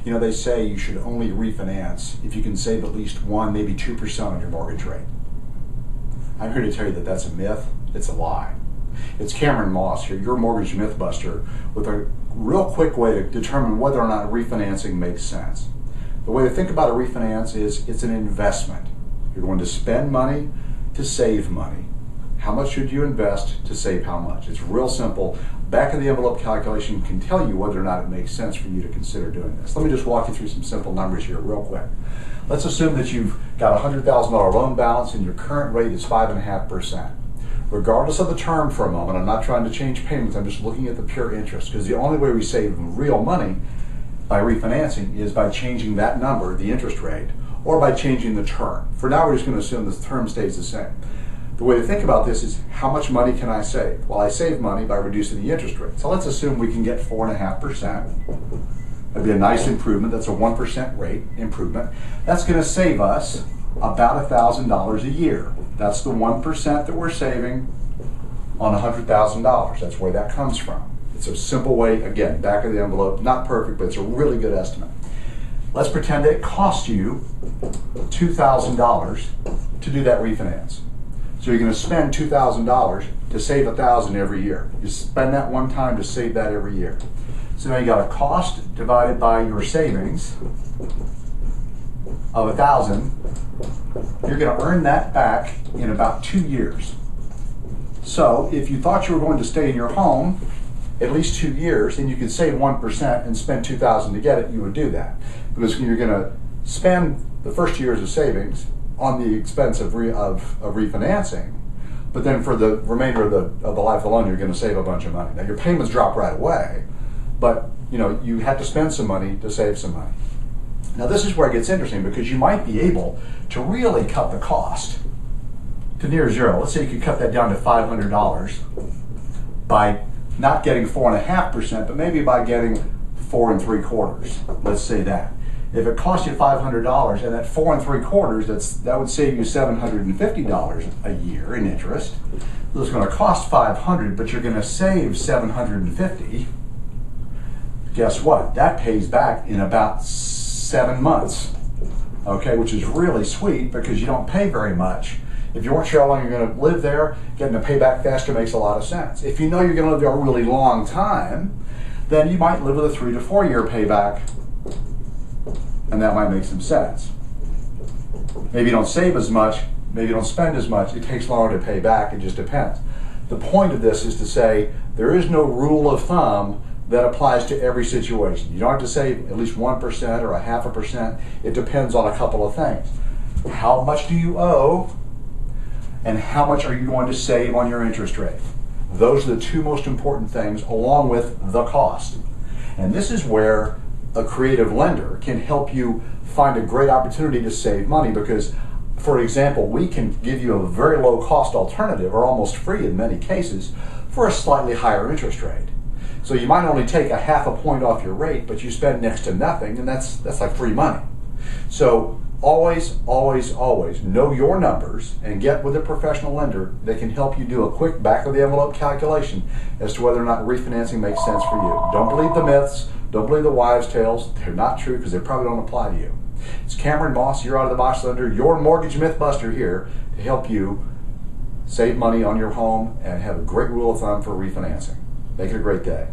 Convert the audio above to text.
You know, they say you should only refinance if you can save at least 1, maybe 2% on your mortgage rate. I'm here to tell you that that's a myth. It's a lie. It's Cameron Moss here, your mortgage mythbuster, with a real quick way to determine whether or not refinancing makes sense. The way to think about a refinance is it's an investment. You're going to spend money to save money. How much should you invest to save how much? It's real simple. Back of the envelope calculation can tell you whether or not it makes sense for you to consider doing this. Let me just walk you through some simple numbers here real quick. Let's assume that you've got a $100,000 loan balance and your current rate is 5.5%. Regardless of the term for a moment, I'm not trying to change payments, I'm just looking at the pure interest, because the only way we save real money by refinancing is by changing that number, the interest rate, or by changing the term. For now, we're just going to assume the term stays the same. The way to think about this is, how much money can I save? Well, I save money by reducing the interest rate. So let's assume we can get 4.5%. That'd be a nice improvement. That's a 1% rate improvement. That's going to save us about $1,000 a year. That's the 1% that we're saving on $100,000. That's where that comes from. It's a simple way, again, back of the envelope, not perfect, but it's a really good estimate. Let's pretend it cost you $2,000 to do that refinance. So you're going to spend $2,000 to save $1,000 every year. You spend that one time to save that every year. So now you got a cost divided by your savings of $1,000. You're going to earn that back in about 2 years. So if you thought you were going to stay in your home at least 2 years and you could save 1% and spend $2,000 to get it, you would do that. Because you're going to spend the first years of savings on the expense of refinancing, but then for the remainder of the life of the loan, you're going to save a bunch of money. Now your payments drop right away, but you have to spend some money to save some money. Now this is where it gets interesting, because you might be able to really cut the cost to near zero. Let's say you could cut that down to $500 by not getting 4.5%, but maybe by getting 4.75%. Let's say that. If it cost you $500 and at 4.75%, that would save you $750 a year in interest. So it's going to cost $500, but you're going to save $750. Guess what? That pays back in about 7 months. Okay, which is really sweet because you don't pay very much. If you weren't sure how long you're going to live there, getting the payback faster makes a lot of sense. If you know you're going to live there a really long time, then you might live with a 3 to 4 year payback, and that might make some sense. Maybe you don't save as much, maybe you don't spend as much, it takes longer to pay back, it just depends. The point of this is to say there is no rule of thumb that applies to every situation. You don't have to save at least 1% or 0.5%. It depends on a couple of things. How much do you owe, and how much are you going to save on your interest rate? Those are the two most important things, along with the cost. And this is where a creative lender can help you find a great opportunity to save money, because, for example, we can give you a very low cost alternative, or almost free in many cases, for a slightly higher interest rate. So you might only take a 0.5 point off your rate, but you spend next to nothing, and that's like free money. So always, always, always know your numbers and get with a professional lender that can help you do a quick back of the envelope calculation as to whether or not refinancing makes sense for you. Don't believe the myths, don't believe the wives' tales. They're not true because they probably don't apply to you. It's Cameron Moss, your out of the box lender, your mortgage mythbuster, here to help you save money on your home and have a great rule of thumb for refinancing. Make it a great day.